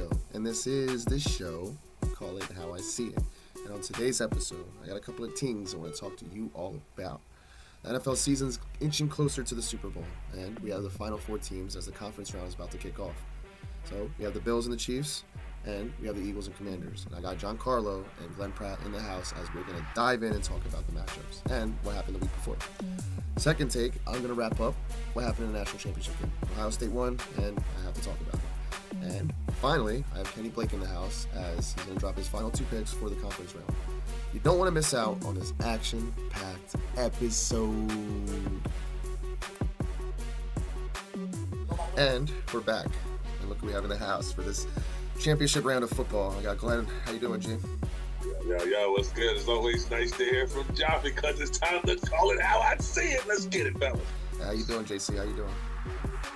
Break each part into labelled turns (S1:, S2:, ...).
S1: Esco, and this is the show, call it How I See It. And on today's episode, I got a couple of things I want to talk to you all about. The NFL season's inching closer to the Super Bowl, and we have the final four teams as the conference round is about to kick off. So we have the Bills and the Chiefs, and we have the Eagles and Commanders. And I got Jan Carlo and Glenn Pratt in the house as we're going to dive in and talk about the matchups and what happened the week before. Second take, I'm going to wrap up what happened in the national championship game. Ohio State won, and I have to talk about it. And finally, I have Kenny Blake in the house as he's going to drop his final two picks for the conference round. You don't want to miss out on this action-packed episode. And we're back. And look who we have in the house for this championship round of football. I got Glenn. How you doing, G?
S2: Yo, what's good? It's always nice to hear from Joffey because it's time to call it how I see it. Let's get it, fellas.
S1: How you doing, JC? How you doing?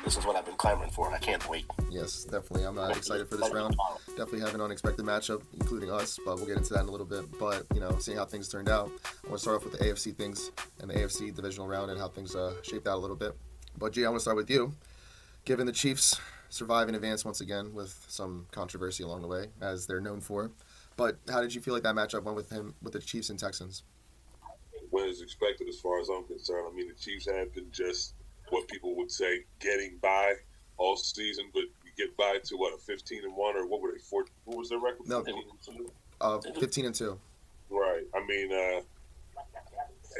S3: This is what I've been clamoring for, and I can't wait.
S1: Yes, definitely. I'm excited for this round. Definitely have an unexpected matchup, including us, but we'll get into that in a little bit. But, seeing how things turned out, I want to start off with the AFC things and the AFC Divisional Round and how things shaped out a little bit. But, G, I want to start with you. Given the Chiefs survive and advance once again with some controversy along the way, as they're known for. But how did you feel like that matchup went with the Chiefs and Texans?
S2: What is expected as far as I'm concerned. I mean, the Chiefs have been just what people would say getting by all season, but you get by to what, a 15-1 or what were they? What was their record?
S1: No, 15-2.
S2: Right. I mean,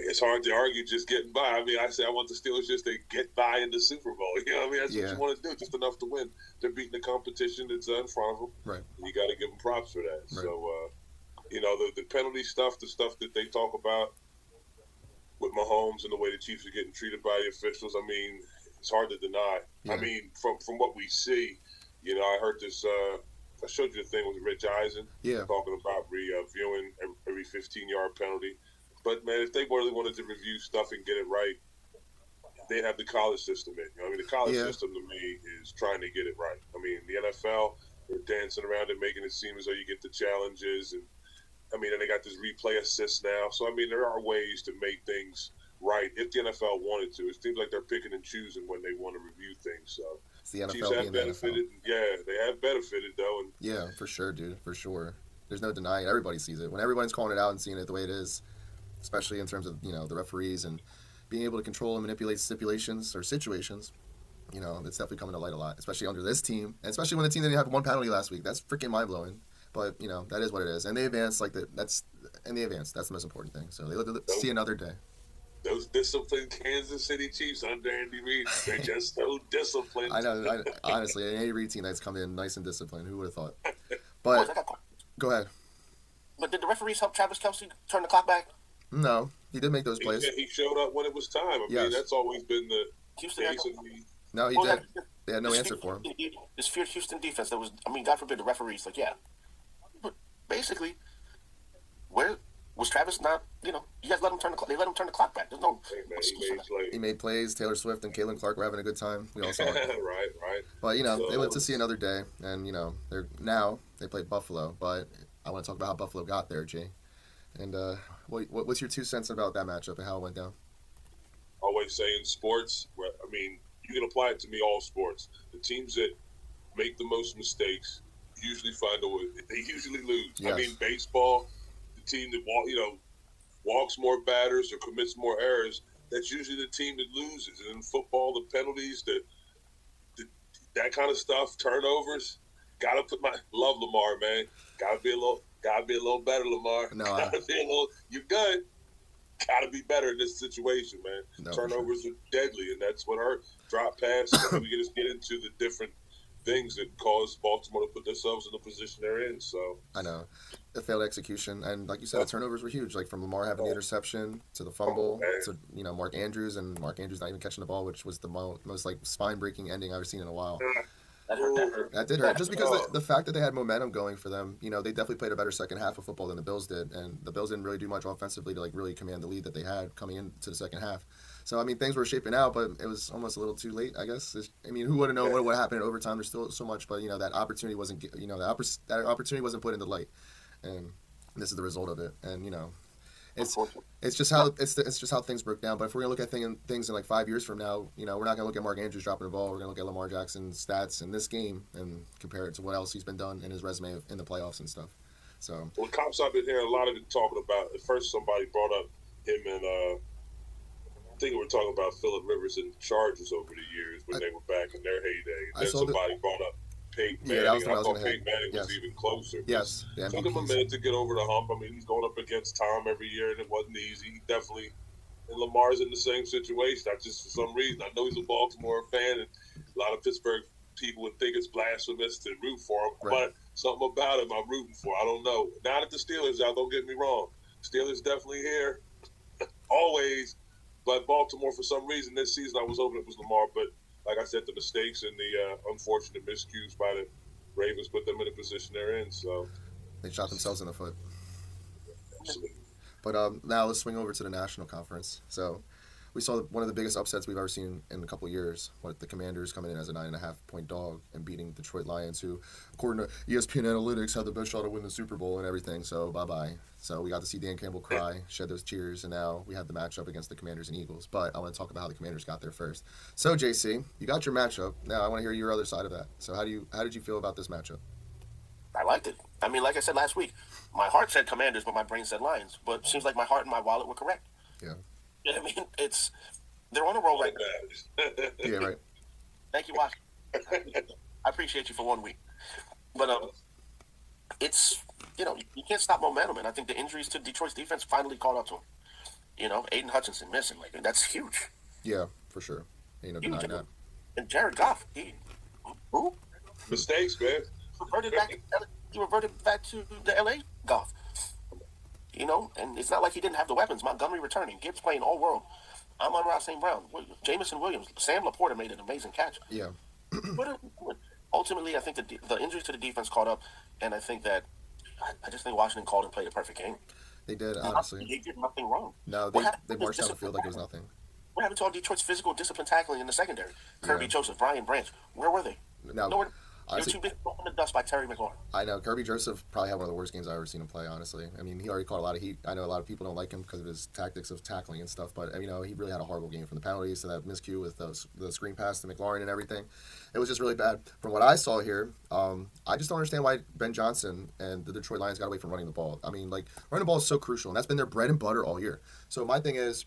S2: it's hard to argue just getting by. I mean, I say I want the Steelers just to get by in the Super Bowl. You know what I mean? That's what you want to do, just enough to win. They're beating the competition that's in front of them.
S1: Right.
S2: And you got to give them props for that.
S1: Right.
S2: So, the penalty stuff, the stuff that they talk about with Mahomes and the way the Chiefs are getting treated by the officials, I mean, it's hard to deny. Yeah. I mean, from what we see, I heard this. I showed you the thing with Rich Eisen, talking about reviewing every 15-yard penalty. But man, if they really wanted to review stuff and get it right, they'd have the college system in. The college system to me is trying to get it right. I mean, the NFL, they're dancing around and making it seem as though you get the challenges and. And they got this replay assist now. So, there are ways to make things right if the NFL wanted to. It seems like they're picking and choosing when they want to review things. So,
S1: it's the NFL
S2: Chiefs have benefited. Yeah, they have benefited, though. And
S1: yeah, for sure, dude. For sure. There's no denying it. Everybody sees it. When everyone's calling it out and seeing it the way it is, especially in terms of, the referees and being able to control and manipulate stipulations or situations, it's definitely coming to light a lot, especially under this team. And especially when the team didn't have one penalty last week. That's freaking mind-blowing. But, that is what it is. And they advance that's the most important thing. So they live to see another day.
S2: Those disciplined Kansas City Chiefs under Andy Reid, they're just so disciplined.
S1: I know. Honestly, an Andy Reid team that's come in nice and disciplined. Who would have thought? But, go ahead.
S3: But did the referees help Travis Kelce turn the clock back?
S1: No. He did make those plays.
S2: He showed up when it was time. I mean, that's always been the
S3: Houston.
S1: No, he did. They had no answer for him.
S3: This feared Houston defense that was, God forbid, the referees, But basically, where was Travis not? You guys let him turn the clock. They let him turn the clock back. There's no.
S1: He made plays. Taylor Swift and Caitlin Clark were having a good time. We all saw it.
S2: right.
S1: But they live to see another day, and they play Buffalo. But I want to talk about how Buffalo got there, Jay. And what's your 2 cents about that matchup and how it went down?
S2: Always say in sports, you can apply it to me all sports. The teams that make the most mistakes usually find a way. They usually lose.
S1: Yes.
S2: Baseball, the team that walks more batters or commits more errors, that's usually the team that loses. And in football, the penalties, that kind of stuff, turnovers, gotta love Lamar, man. Gotta be a little better, Lamar. You're good. Gotta be better in this situation, man.
S1: No,
S2: Turnovers are deadly, and that's what hurt. Drop pass. We can just get into the different things that caused Baltimore to put themselves in the position they're in. So
S1: I know the failed execution, and like you said, the turnovers were huge. Like from Lamar having the interception to the fumble to Mark Andrews not even catching the ball, which was the most like spine-breaking ending I've ever seen in a while. That did hurt. Just because the fact that they had momentum going for them, they definitely played a better second half of football than the Bills did, and the Bills didn't really do much offensively to really command the lead that they had coming into the second half. So things were shaping out, but it was almost a little too late, I guess. Who would have known what would happen in overtime? There's still so much, but that opportunity wasn't that opportunity wasn't put into light, and this is the result of it. And It's
S3: unfortunately.
S1: it's just how things broke down. But if we're gonna look at things in like 5 years from now, we're not gonna look at Mark Andrews dropping the ball. We're gonna look at Lamar Jackson's stats in this game and compare it to what else he's been done in his resume in the playoffs and stuff. So
S2: Well, the cops I've been hearing a lot of it talking about. At first, somebody brought up him and I think we were talking about Phillip Rivers and the Chargers over the years when they were back in their heyday.
S1: I
S2: Then
S1: saw
S2: somebody brought up Peyton
S1: Yeah,
S2: Manning,
S1: that was the
S2: and
S1: one I
S2: I
S1: was
S2: thought
S1: gonna hit.
S2: Peyton Manning was
S1: Yes.
S2: even closer.
S1: Yes, the
S2: Took him a
S1: MVPs.
S2: minute to get over the hump. I mean, he's going up against Tom every year, and it wasn't easy. He definitely, and Lamar's in the same situation. I just, for some reason, I know he's a Baltimore fan, and a lot of Pittsburgh people would think it's blasphemous to root for him,
S1: Right.
S2: but something about him I'm rooting for. I don't know. Now that the Steelers out, don't get me wrong. Steelers definitely here, always. But Baltimore, for some reason, this season I was hoping it was Lamar. But like I said, the mistakes and the unfortunate miscues by the Ravens put them in the position they're in. So,
S1: They shot themselves in the foot.
S2: absolutely.
S1: But now let's swing over to the National Conference. So we saw one of the biggest upsets we've ever seen in a couple of years. With the Commanders coming in as a 9.5-point dog and beating Detroit Lions, who, according to ESPN Analytics, had the best shot to win the Super Bowl and everything. So bye-bye. So we got to see Dan Campbell cry, shed those tears, and now we have the matchup against the Commanders and Eagles. But I want to talk about how the Commanders got there first. So JC, you got your matchup. Now I want to hear your other side of that. So how did you feel about this matchup?
S3: I liked it. I mean, like I said last week, my heart said Commanders, but my brain said Lions. But it seems like my heart and my wallet were correct.
S1: Yeah.
S3: I mean, they're on a roll right now.
S1: Yeah, right.
S3: Thank you, Wash. I appreciate you for 1 week. But it's, you can't stop momentum. And I think the injuries to Detroit's defense finally caught up to him. Aiden Hutchinson missing. Like, that's huge.
S1: Yeah, for sure. Ain't no denying that.
S3: And Jared Goff, who?
S2: Mistakes, man.
S3: He reverted back to the LA Goff. And it's not like he didn't have the weapons. Montgomery returning, Gibbs playing all world. Amon-Ra St. Brown, Jamison Williams, Sam Laporta made an amazing catch.
S1: Yeah.
S3: But ultimately, I think the injuries to the defense caught up, and I think that I just think Washington called and played a perfect game.
S1: They did, honestly.
S3: They did nothing wrong.
S1: No, they marched down the field like it was nothing.
S3: What happened to all Detroit's physical discipline tackling in the secondary? Kirby Joseph, Brian Branch, where were they?
S1: No,
S3: Nowhere. They were
S1: honestly,
S3: too big in the dust by Terry McLaurin.
S1: I know Kirby Joseph probably had one of the worst games I've ever seen him play. Honestly, I mean, he already caught a lot of heat. I know a lot of people don't like him because of his tactics of tackling and stuff, but he really had a horrible game, from the penalties to that miscue with the screen pass to McLaurin and everything. It was just really bad. From what I saw here, I just don't understand why Ben Johnson and the Detroit Lions got away from running the ball. I mean, like, running the ball is so crucial, and that's been their bread and butter all year. So my thing is,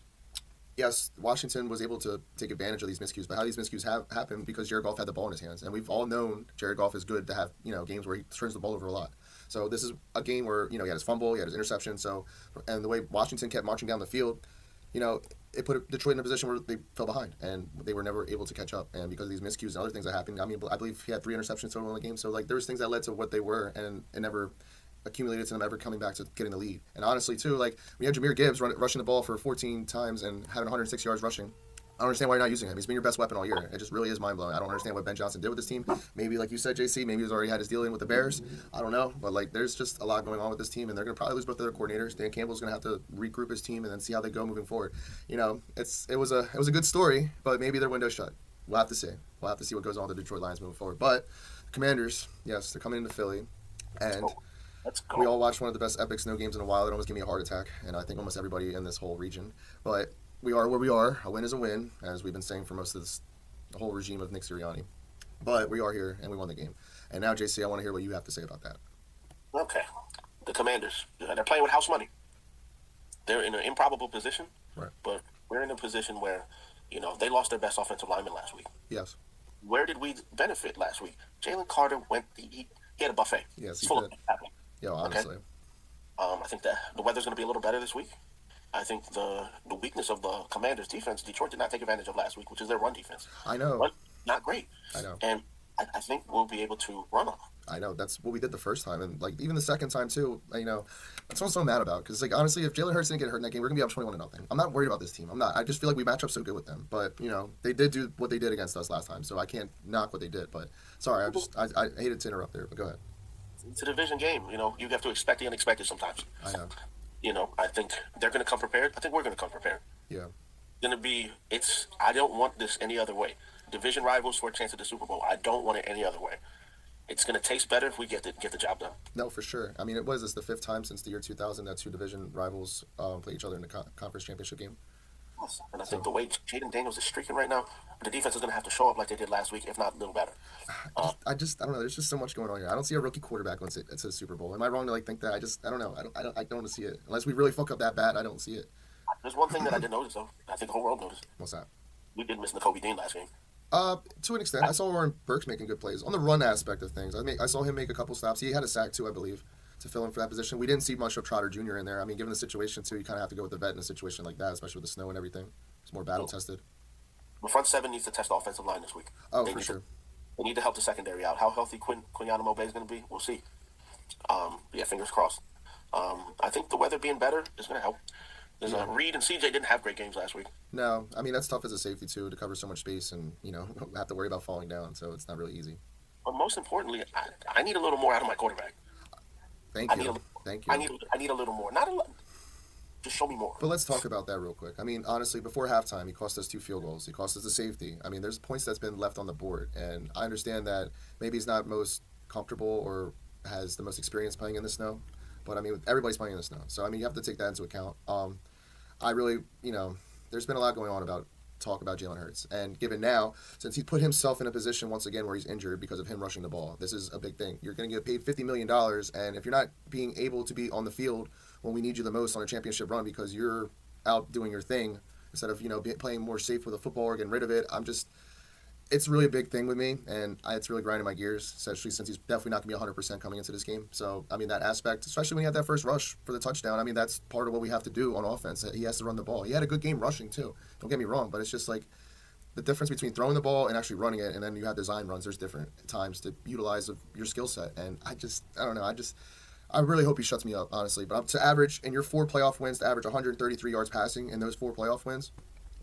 S1: yes, Washington was able to take advantage of these miscues, but how these miscues have happened because Jared Goff had the ball in his hands, and we've all known Jared Goff is good to have games where he turns the ball over a lot. So this is a game where he had his fumble, he had his interception. So, and the way Washington kept marching down the field, it put Detroit in a position where they fell behind, and they were never able to catch up. And because of these miscues and other things that happened, I mean, I believe he had 3 interceptions total in the game. So like there was things that led to what they were, and it never accumulated to them ever coming back to getting the lead. And honestly, too, like, we had Jahmyr Gibbs rushing the ball for 14 times and having 106 yards rushing. I don't understand why you're not using him. He's been your best weapon all year. It just really is mind-blowing. I don't understand what Ben Johnson did with this team. Maybe, like you said, JC, maybe he's already had his deal in with the Bears. I don't know. But, like, there's just a lot going on with this team, and they're going to probably lose both of their coordinators. Dan Campbell's going to have to regroup his team and then see how they go moving forward. It was a good story, but maybe their window's shut. We'll have to see. We'll have to see what goes on with the Detroit Lions moving forward. But the Commanders, yes, they're coming into Philly, and we all watched one of the best epic snow games in a while. It almost gave me a heart attack, and I think almost everybody in this whole region. But we are where we are. A win is a win, as we've been saying for most of the whole regime of Nick Sirianni. But we are here, and we won the game. And now, JC, I want to hear what you have to say about that.
S3: Okay. The Commanders, they're playing with house money. They're in an improbable position,
S1: Right.
S3: But we're in a position where, they lost their best offensive lineman last week.
S1: Yes.
S3: Where did we benefit last week? Jalen Carter he had a buffet.
S1: Yes, he
S3: full
S1: did.
S3: of happening.
S1: Yeah, honestly.
S3: Okay? I think that the weather's going to be a little better this week. I think the weakness of the Commanders' defense, Detroit did not take advantage of last week, which is their run defense.
S1: I know.
S3: Run, not great.
S1: I know.
S3: And I think we'll be able to run them.
S1: I know. That's what we did the first time. And, like, even the second time, too, that's what I'm so mad about. Because, like, honestly, if Jalen Hurts didn't get hurt in that game, we're going to be up 21-0. I'm not worried about this team. I'm not. I just feel like we match up so good with them. But, they did do what they did against us last time. So I can't knock what they did. But, sorry, I hated to interrupt there. But go ahead.
S3: It's a division game. You have to expect the unexpected sometimes.
S1: I know.
S3: I think they're going to come prepared. I think we're going to come prepared.
S1: Yeah.
S3: I don't want this any other way. Division rivals for a chance at the Super Bowl. I don't want it any other way. it's going to taste better if we get the job done.
S1: No, for sure. I mean, this the fifth time since the year 2000 that two division rivals play each other in the conference championship game.
S3: Yes. And I think the way Jaden Daniels is streaking right now, the defense is going to have to show up like they did last week, if not a little better.
S1: I don't know. There's just so much going on here. I don't see a rookie quarterback once it's a Super Bowl. Am I wrong to think that? I don't know. I don't see it unless we really fuck up that bad. I don't see it.
S3: There's one thing that I did notice though. I think the whole world noticed.
S1: What's that?
S3: We did miss Nakobe Dean last game.
S1: To an extent, I saw Warren Burks making good plays on the run aspect of things. I saw him make a couple stops. He had a sack too, I believe, to fill in for that position. We didn't see much of Trotter Jr. in there. I mean, given the situation too, you kind of have to go with the vet in a situation like that, especially with the snow and everything. It's more battle tested.
S3: The front seven needs to test the offensive line this week.
S1: Oh, for sure.
S3: They need to help the secondary out. How healthy Quiniana Mobe is going to be, we'll see. Yeah, fingers crossed. I think the weather being better is going to help. Reed and CJ didn't have great games last week.
S1: No, I mean that's tough as a safety too to cover so much space and have to worry about falling down. So it's not really easy.
S3: But most importantly, I need a little more out of my quarterback.
S1: Thank you.
S3: I need a little more. Not a lot. Just show me more.
S1: But let's talk about that real quick. I mean, honestly, before halftime, he cost us 2 field goals. He cost us the safety. I mean, there's points that's been left on the board, and I understand that maybe he's not most comfortable or has the most experience playing in the snow. But I mean, everybody's playing in the snow, so I mean, you have to take that into account. I really, there's been a lot going on about Jalen Hurts, and given now, since he's put himself in a position once again where he's injured because of him rushing the ball, this is a big thing. You're going to get paid $50 million, and if you're not being able to be on the field when we need you the most on a championship run because you're out doing your thing instead of playing more safe with a football or getting rid of it, it's really a big thing with me, and it's really grinding my gears, especially since he's definitely not going to be 100% coming into this game. So, I mean, that aspect, especially when he had that first rush for the touchdown, I mean, that's part of what we have to do on offense. He has to run the ball. He had a good game rushing, too. Don't get me wrong, but it's just like the difference between throwing the ball and actually running it, and then you have design runs. There's different times to utilize your skill set, and I don't know. I really hope he shuts me up, honestly. But to average, in your 4 playoff wins, to average 133 yards passing in those 4 playoff wins,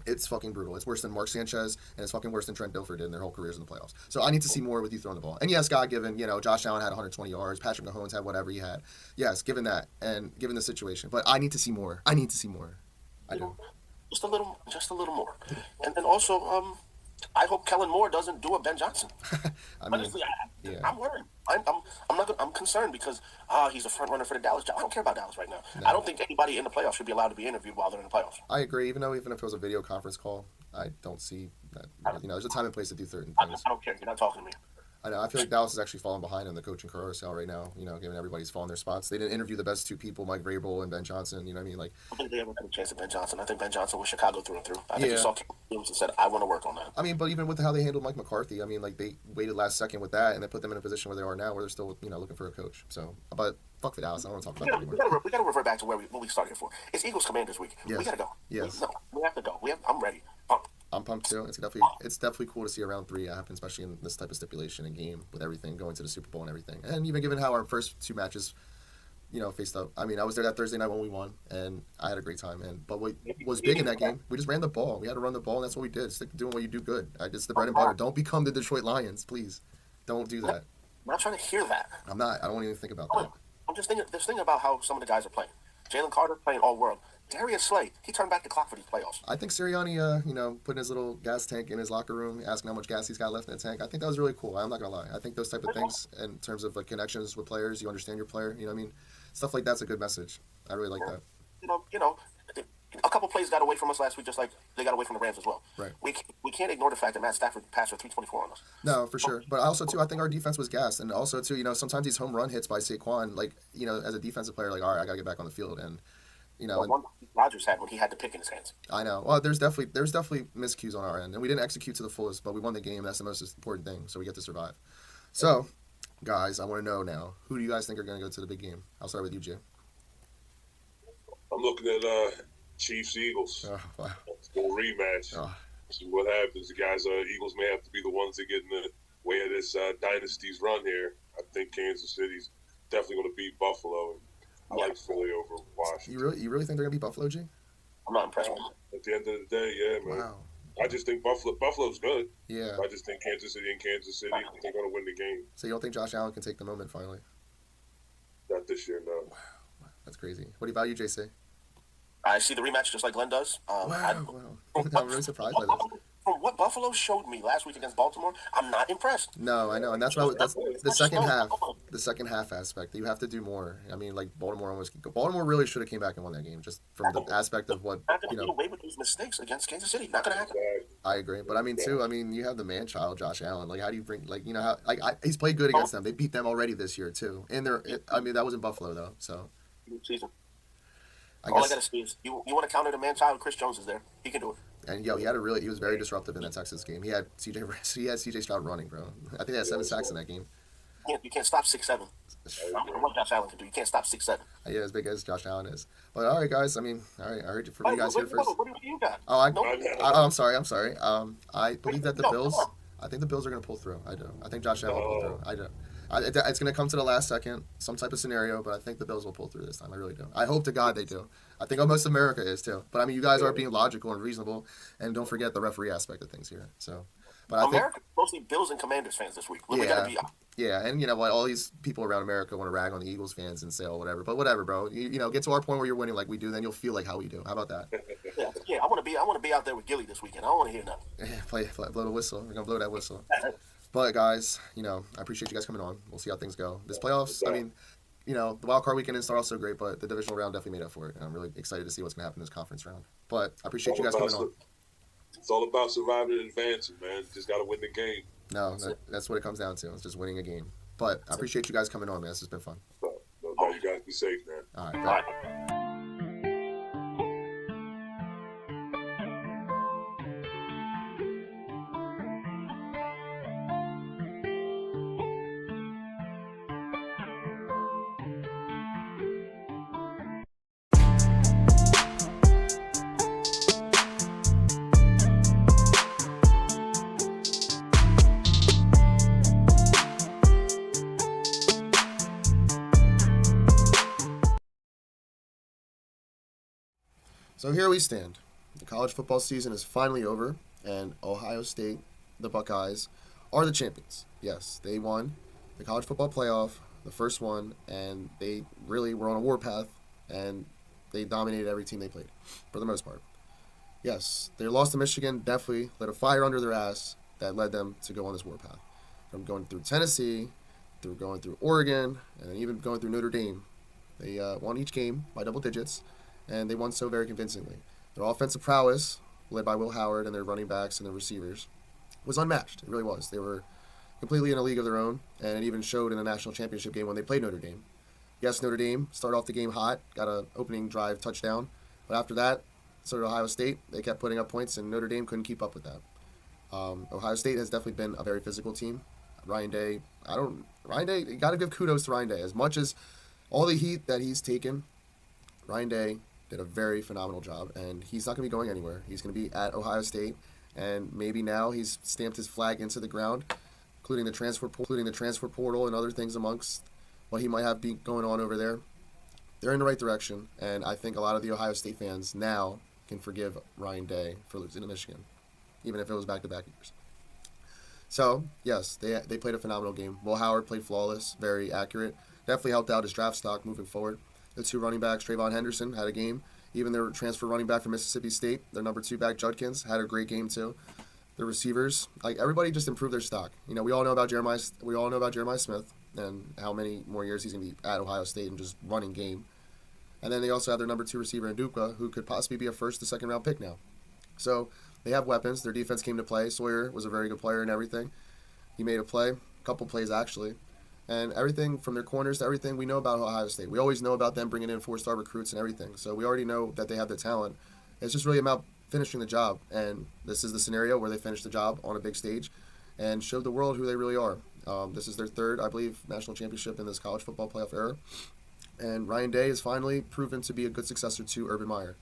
S1: it's fucking brutal. It's worse than Mark Sanchez, and it's fucking worse than Trent Dilfer did in their whole careers in the playoffs. So I need to see more with you throwing the ball. And yes, God-given, Josh Allen had 120 yards. Patrick Mahomes had whatever he had. Yes, given that, and given the situation. But I need to see more. I do.
S3: Just a little more. And then also, I hope Kellen Moore doesn't do a Ben Johnson. Honestly, I'm worried. I'm concerned because he's a front runner for the Dallas job. I don't care about Dallas right now. No. I don't think anybody in the playoffs should be allowed to be interviewed while they're in the playoffs.
S1: I agree. Even if it was a video conference call, I don't see that. There's a time and place to do certain things.
S3: I don't care. You're not talking to me.
S1: I know. I feel like Dallas is actually falling behind in the coaching carousel right now. Given everybody's falling their spots, they didn't interview the best 2 people, Mike Vrabel and Ben Johnson. You know what I mean? Like,
S3: I think they ever had a chance at Ben Johnson. I think Ben Johnson was Chicago through and through. I think he saw games and said, "I want to work on that."
S1: I mean, but even with how they handled Mike McCarthy, I mean, like they waited last second with that, and they put them in a position where they are now, where they're still looking for a coach. So, but fuck for Dallas. I don't want to talk about that anymore.
S3: We got to revert back to what we started here for. It's Eagles Commanders week.
S1: Yes.
S3: We got to go.
S1: Yes.
S3: We have to go. I'm ready. Pumped.
S1: I'm pumped too. It's definitely cool to see a round 3 happen, especially in this type of stipulation and game with everything going to the Super Bowl and everything. And even given how our first 2 matches, faced up. I mean, I was there that Thursday night when we won, and I had a great time. But what was big in that game, we just ran the ball. We had to run the ball, and that's what we did. Stick to doing what you do good. It's the bread and butter. Don't become the Detroit Lions, please. Don't do that.
S3: I'm not trying to hear that.
S1: I'm not. I don't want to even think about that.
S3: I'm just thinking about how some of the guys are playing. Jalen Carter playing all world. Darius Slay, he turned back the clock for these playoffs.
S1: I think Sirianni, putting his little gas tank in his locker room, asking how much gas he's got left in the tank. I think that was really cool. I'm not gonna lie. I think those type of things, in terms of connections with players, you understand your player. You know what I mean? Stuff like that's a good message. I really like that.
S3: A couple plays got away from us last week, just like they got away from the Rams as well.
S1: Right.
S3: We can't ignore the fact that Matt Stafford passed for 324 on us.
S1: No, for sure. But also too, I think our defense was gassed, and also too, sometimes these home run hits by Saquon, as a defensive player, all right, I gotta get back on the field, and.
S3: One Rodgers had when he had the pick in his hands.
S1: I know. Well, there's definitely miscues on our end, and we didn't execute to the fullest, but we won the game. That's the most important thing, so we get to survive. So, guys, I want to know now, who do you guys think are going to go to the big game? I'll start with you, Jay.
S2: I'm looking at Chiefs-Eagles.
S1: Oh, wow.
S2: Full rematch.
S1: Oh.
S2: See what happens. The guys, Eagles may have to be the ones that get in the way of this dynasty's run here. I think Kansas City's definitely going to beat Buffalo. I like Philly over Washington.
S1: You really think they're gonna be Buffalo, G?
S3: I'm not impressed.
S2: At the end of the day, yeah, man.
S1: Wow.
S2: I just think Buffalo's good.
S1: Yeah.
S2: I just think Kansas City, they're gonna win the game.
S1: So you don't think Josh Allen can take the moment finally?
S2: Not this year, no.
S1: Wow. That's crazy. What about you, JC?
S3: I see the rematch just like Glenn does.
S1: Wow. I'm really surprised by this.
S3: from what Buffalo showed me last week against Baltimore, I'm not impressed.
S1: No, I know, and that's the second half. The second half aspect. You have to do more. I mean, like Baltimore really should have came back and won that game, just from the aspect of what
S3: Not going to get away with these mistakes against Kansas City. Not going to happen.
S1: I agree, but I mean too. I mean, you have the man child, Josh Allen. Like, how do you bring how he's played good against them. They beat them already this year too, and I mean, that was in Buffalo though, so.
S3: Season.
S1: I
S3: All I
S1: guess.
S3: gotta say is you want to counter the man child. Chris Jones is there. He can do it.
S1: And he was very disruptive in that Texas game. He had CJ Stroud running, bro. I think he had 7 sacks in that game.
S3: You can't stop 6'7". I don't know what Josh Allen can do. You can't stop 6'7".
S1: Yeah, as big as Josh Allen is. But all right, guys. I mean, all right. I heard you from you guys here first.
S3: What do you got?
S1: Oh, I'm sorry. I believe that the Bills. I think the Bills are going to pull through. I do. I think Josh Allen will pull through. I do. It's going to come to the last second, some type of scenario, but I think the Bills will pull through this time. I really do. I hope to God they do. I think most of America is too. But I mean, you guys are being logical and reasonable, and don't forget the referee aspect of things here. So, but I
S3: America mostly Bills and Commanders fans this week. We gotta be.
S1: Yeah, and you know what? All these people around America want to rag on the Eagles fans and say, "Oh, whatever." But whatever, bro. You know, get to our point where you're winning like we do, then you'll feel like how we do. How about that?
S3: Yeah. I want to be out there with Gilly this weekend. I don't want to hear nothing.
S1: Yeah, blow the whistle. We're gonna blow that whistle. But guys, I appreciate you guys coming on. We'll see how things go. This playoffs, I mean, the wild card weekend are also great, but the divisional round definitely made up for it. And I'm really excited to see what's gonna happen in this conference round. But I appreciate you guys coming on.
S2: It's all about surviving and advancing, man. Just gotta win the game.
S1: No, that's what it comes down to. It's just winning a game. But I appreciate you guys coming on, man. This has been fun.
S2: No, you guys be safe, man.
S1: All right. So here we stand. The college football season is finally over, and Ohio State, the Buckeyes, are the champions. Yes, they won the college football playoff, the first one, and they really were on a warpath, and they dominated every team they played, for the most part. Yes, their loss to Michigan definitely lit a fire under their ass that led them to go on this warpath. From going through Tennessee, through going through Oregon, and then even going through Notre Dame. They won each game by double digits, and they won so very convincingly. Their offensive prowess, led by Will Howard and their running backs and their receivers, was unmatched. It really was. They were completely in a league of their own, and it even showed in the national championship game when they played Notre Dame. Yes, Notre Dame started off the game hot, got an opening drive touchdown, but after that, so did Ohio State. They kept putting up points, and Notre Dame couldn't keep up with that. Ohio State has definitely been a very physical team. Ryan Day, you got to give kudos to Ryan Day. As much as all the heat that he's taken, Ryan Day did a very phenomenal job, and he's not going to be going anywhere. He's going to be at Ohio State, and maybe now he's stamped his flag into the ground, including the transfer portal and other things amongst what he might have going on over there. They're in the right direction, and I think a lot of the Ohio State fans now can forgive Ryan Day for losing to Michigan, even if it was back-to-back years. So, yes, they played a phenomenal game. Will Howard played flawless, very accurate. Definitely helped out his draft stock moving forward. The two running backs, Trayvon Henderson, had a game. Even their transfer running back from Mississippi State, their number 2 back, Judkins, had a great game too. The receivers, everybody just improved their stock. We all know about Jeremiah Smith and how many more years he's going to be at Ohio State and just running game. And then they also have their number 2 receiver, Nduka, who could possibly be a first to second round pick now. So they have weapons. Their defense came to play. Sawyer was a very good player and everything. He made a play, a couple plays actually. And everything from their corners to everything we know about Ohio State. We always know about them bringing in 4-star recruits and everything. So we already know that they have the talent. It's just really about finishing the job. And this is the scenario where they finished the job on a big stage and showed the world who they really are. This is their third, I believe, national championship in this college football playoff era. And Ryan Day has finally proven to be a good successor to Urban Meyer.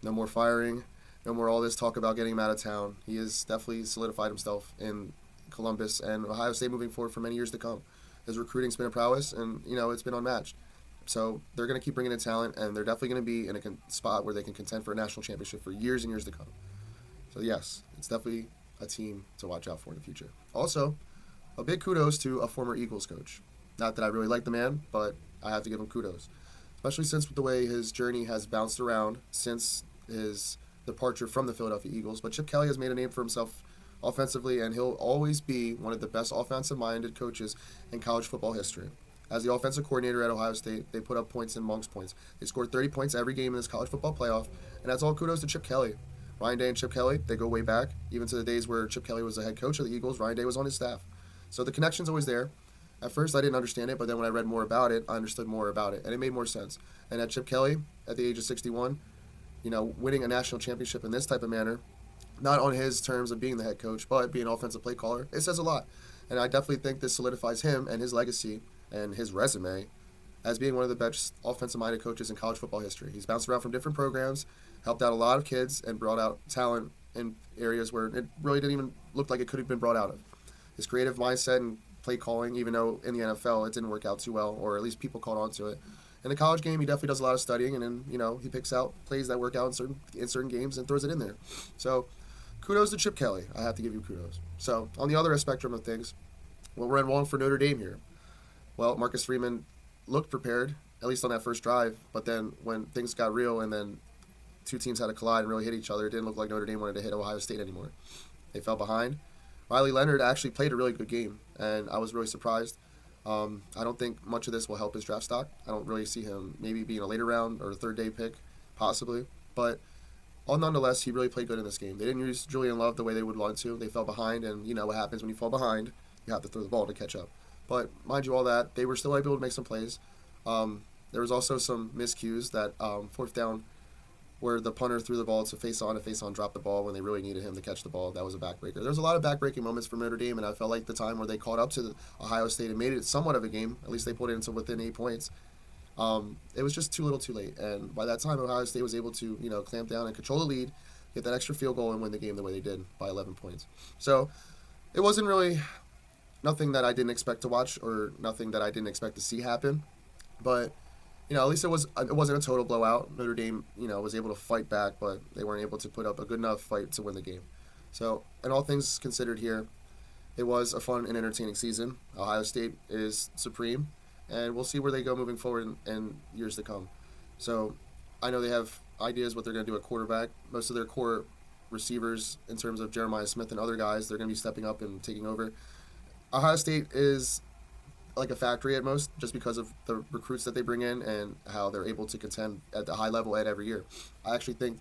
S1: No more firing. No more all this talk about getting him out of town. He has definitely solidified himself in Columbus and Ohio State moving forward for many years to come. His recruiting's been a prowess, and it's been unmatched. So they're going to keep bringing in talent, and they're definitely going to be in a spot where they can contend for a national championship for years and years to come. So yes, it's definitely a team to watch out for in the future. Also, a big kudos to a former Eagles coach. Not that I really like the man, but I have to give him kudos, especially since the way his journey has bounced around since the departure from the Philadelphia Eagles. But Chip Kelly has made a name for himself offensively, and he'll always be one of the best offensive-minded coaches in college football history. As the offensive coordinator at Ohio State, they put up points amongst points. They scored 30 points every game in this college football playoff, and that's all kudos to Chip Kelly. Ryan Day and Chip Kelly, they go way back, even to the days where Chip Kelly was the head coach of the Eagles. Ryan Day was on his staff. So the connection's always there. At first, I didn't understand it, but then when I read more about it, I understood more about it, and it made more sense. And at Chip Kelly, at the age of 61, winning a national championship in this type of manner, not on his terms of being the head coach, but being an offensive play caller, it says a lot. And I definitely think this solidifies him and his legacy and his resume as being one of the best offensive-minded coaches in college football history. He's bounced around from different programs, helped out a lot of kids, and brought out talent in areas where it really didn't even look like it could have been brought out of. His creative mindset and play calling, even though in the NFL it didn't work out too well, or at least people caught on to it. In the college game, he definitely does a lot of studying, and then, he picks out plays that work out in certain games and throws it in there. So, kudos to Chip Kelly. I have to give you kudos. So, on the other spectrum of things, what went wrong for Notre Dame here? Well, Marcus Freeman looked prepared, at least on that first drive, but then when things got real and then two teams had to collide and really hit each other, it didn't look like Notre Dame wanted to hit Ohio State anymore. They fell behind. Riley Leonard actually played a really good game, and I was really surprised. I don't think much of this will help his draft stock. I don't really see him maybe being a later round or a third-day pick, possibly. But nonetheless, he really played good in this game. They didn't use Julian Love the way they would want to. They fell behind, and you know what happens when you fall behind. You have to throw the ball to catch up. But mind you all that, they were still able to make some plays. There was also some miscues that fourth down where the punter threw the ball to face-on dropped the ball when they really needed him to catch the ball. That was a backbreaker. There was a lot of backbreaking moments for Notre Dame, and I felt like the time where they caught up to Ohio State and made it somewhat of a game, at least they put it into within 8 points, it was just too little too late. And by that time, Ohio State was able to clamp down and control the lead, get that extra field goal, and win the game the way they did by 11 points. So it wasn't really nothing that I didn't expect to watch or nothing that I didn't expect to see happen. But at least it wasn't a total blowout. Notre Dame, was able to fight back, but they weren't able to put up a good enough fight to win the game. So, and all things considered here, it was a fun and entertaining season. Ohio State is supreme, and we'll see where they go moving forward in years to come. So, I know they have ideas what they're going to do at quarterback. Most of their core receivers, in terms of Jeremiah Smith and other guys, they're going to be stepping up and taking over. Ohio State is like a factory at most, just because of the recruits that they bring in and how they're able to contend at the high level at every year. I actually think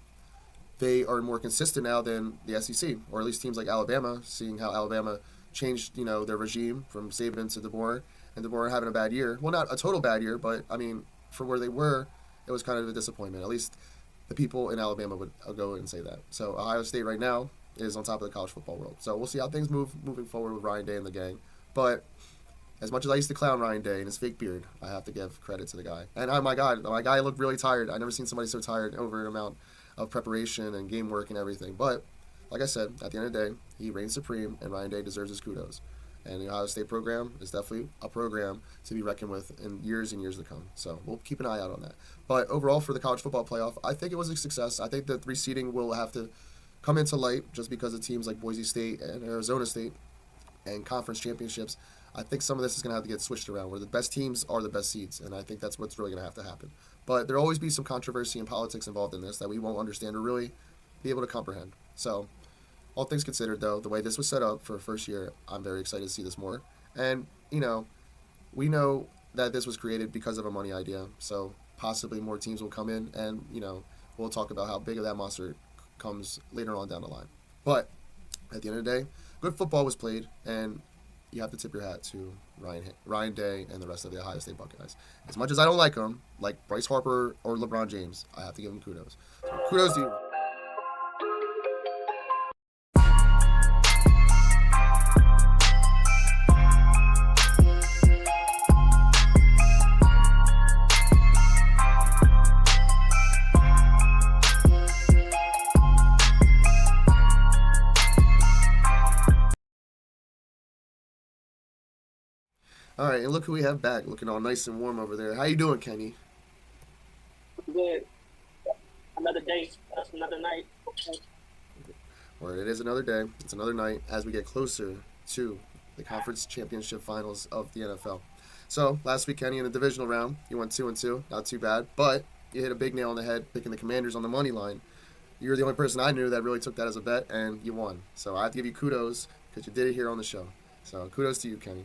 S1: they are more consistent now than the SEC, or at least teams like Alabama, seeing how Alabama changed, their regime from Saban to DeBoer, and DeBoer having a bad year. Well, not a total bad year, but, for where they were, it was kind of a disappointment. At least the people in Alabama would go and say that. So Ohio State right now is on top of the college football world. So we'll see how things moving forward with Ryan Day and the gang. But as much as I used to clown Ryan Day and his fake beard, I have to give credit to the guy. And oh my God, my guy looked really tired. I've never seen somebody so tired over an amount of preparation and game work and everything. But like I said, at the end of the day, he reigns supreme, and Ryan Day deserves his kudos. And the Ohio State program is definitely a program to be reckoned with in years and years to come. So we'll keep an eye out on that. But overall, for the college football playoff, I think it was a success. I think the reseeding will have to come into light just because of teams like Boise State and Arizona State and conference championships. I think some of this is going to have to get switched around, where the best teams are the best seeds, and I think that's what's really going to have to happen. But there'll always be some controversy and politics involved in this that we won't understand or really be able to comprehend. So, all things considered, though, the way this was set up for first year, I'm very excited to see this more. And, we know that this was created because of a money idea, so possibly more teams will come in, and, we'll talk about how big of that monster comes later on down the line. But, at the end of the day, good football was played, and you have to tip your hat to Ryan Day and the rest of the Ohio State Buckeyes. As much as I don't like them, like Bryce Harper or LeBron James, I have to give them kudos. So kudos to you. All right, and look who we have back, looking all nice and warm over there. How you doing, Kenny?
S4: Good. Another day. That's another night.
S1: Or it is another day. It's another night as we get closer to the conference championship finals of the NFL. So last week, Kenny, in the divisional round, you went 2-2. Not too bad, but you hit a big nail on the head, picking the Commanders on the money line. You're the only person I knew that really took that as a bet, and you won. So I have to give you kudos because you did it here on the show. So kudos to you, Kenny.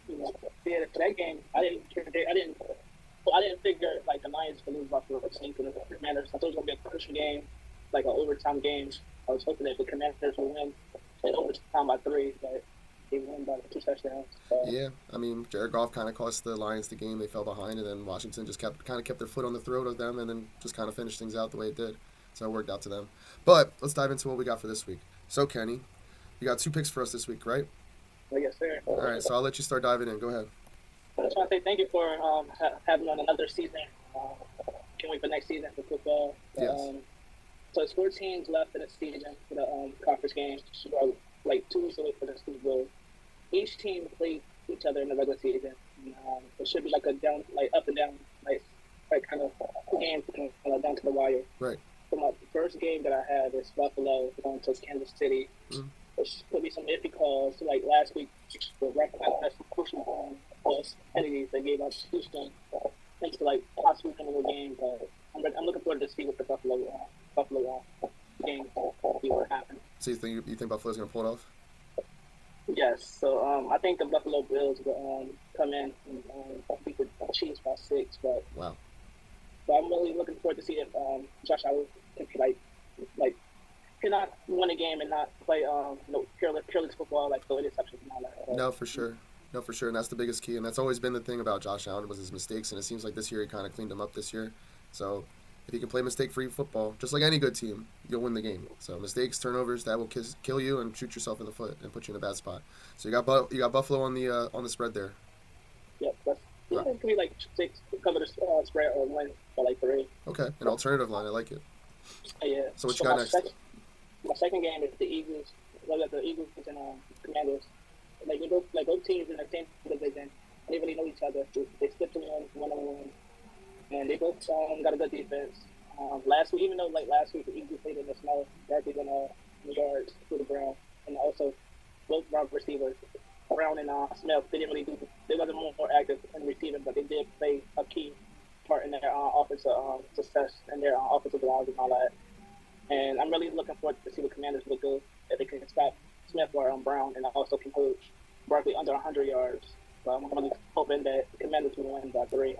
S4: Yeah, for that game, I didn't figure like the Lions could lose by 14 to the Commanders. I thought it was gonna be a crucial game, like an overtime game. I was hoping that the Commanders would win in overtime by 3, but they won by 2 touchdowns. So.
S1: Yeah, I mean, Jared Goff kind of cost the Lions the game. They fell behind, and then Washington just kept their foot on the throat of them, and then just kind of finished things out the way it did. So it worked out to them. But let's dive into what we got for this week. So Kenny, you got 2 picks for us this week, right?
S4: Oh, yes, sir.
S1: All right, so I'll let you start diving in. Go ahead.
S4: I just want to say thank you for having on another season. Can't wait for next season for football.
S1: Yes.
S4: So it's 4 teams left in the season for the conference games. We're like 2 weeks away for the Super Bowl. Each team played each other in the regular season. It should be like a down, like up and down, like kind of game down to the wire.
S1: Right.
S4: So my first game that I had is Buffalo going to Kansas City. Which could be some iffy calls. So like last week, the record had some crucial penalties that gave us Houston thanks to like possibly winning the game. But I'm looking forward to see what the Buffalo game see what happens.
S1: So you think Buffalo's gonna pull it off?
S4: Yes. So I think the Buffalo Bills will come in and beat the Chiefs by 6. But
S1: wow.
S4: So I'm really looking forward to see if Josh Allen can be like cannot win a game and not play careless football, like throw interceptions and all that.
S1: No, for sure. And that's the biggest key. And that's always been the thing about Josh Allen was his mistakes. And it seems like this year he kind of cleaned them up this year. So if you can play mistake-free football, just like any good team, you'll win the game. So mistakes, turnovers, that will kill you and shoot yourself in the foot and put you in a bad spot. So you got Buffalo on the spread there.
S4: Yep. It could be like 6, cover the spread or win by like 3.
S1: Okay, an alternative line. I like it.
S4: Yeah.
S1: So what you got next?
S4: My second game is the Eagles. I got the Eagles and Commanders. Like both teams in the same division. They really know each other. They split to one-on-one, and they both got a good defense. Last week the Eagles played in the snow, rather than yards to the ground, and also both wide receivers, Brown and Smith, they wasn't more active in receiving, but they did play a key part in their offensive success and their offensive drives and all that. And I'm really looking forward to see the Commanders look good, if they can stop Smith or Brown, and also can hold Barkley under 100 yards. So I'm really hoping that the Commanders will win by 3.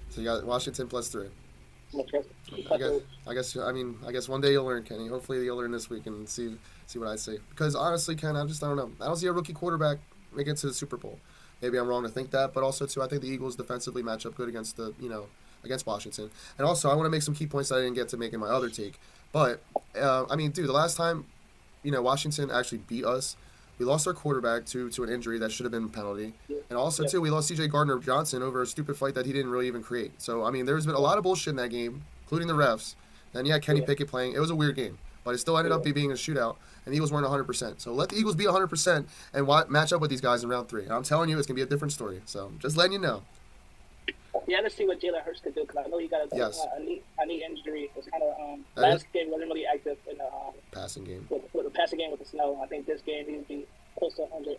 S1: So you got Washington plus 3. I guess one day you'll learn, Kenny. Hopefully you'll learn this week and see what I say. Because honestly, Ken, I don't know. I don't see a rookie quarterback make it to the Super Bowl. Maybe I'm wrong to think that, but also too, I think the Eagles defensively match up good against Washington. And also, I want to make some key points that I didn't get to make in my other take. But the last time, Washington actually beat us, we lost our quarterback to an injury that should have been a penalty. And also, too, we lost C.J. Gardner-Johnson over a stupid fight that he didn't really even create. So, there's been a lot of bullshit in that game, including the refs. Then, Kenny Pickett playing. It was a weird game. But it still ended up being a shootout, and the Eagles weren't 100%. So let the Eagles be 100% and match up with these guys in round 3. And I'm telling you, it's going to be a different story. So just letting you know.
S4: Yeah, let's see what Jalen Hurts could do, because I know he got a knee injury. It's kind of last game wasn't really active in the
S1: passing game.
S4: With the passing game with the snow. I think this game he'll be close to 100.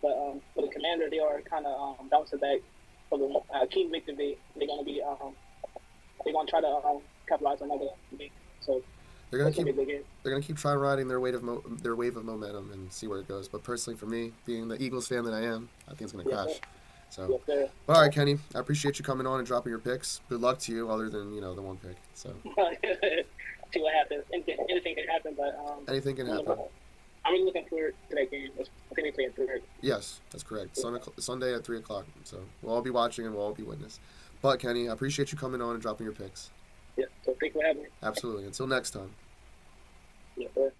S4: But for the Commander, they are kind of bouncing back for the key victory. They're going to try to capitalize on another week. So
S1: they're gonna keep trying riding their wave of momentum and see where it goes. But personally, for me, being the Eagles fan that I am, I think it's gonna crash.
S4: Sir.
S1: So,
S4: Yes,
S1: all right, Kenny, I appreciate you coming on and dropping your picks. Good luck to you, other than the one pick. So
S4: see what happens. Anything can happen, but
S1: anything can happen.
S4: I'm really looking forward to that game. I think they play at 3.
S1: Yes, that's correct. Sunday at 3:00. So we'll all be watching and we'll all be witness. But Kenny, I appreciate you coming on and dropping your picks.
S4: Yeah. So thanks for having me.
S1: Absolutely. Until next time.
S4: Yeah, sir.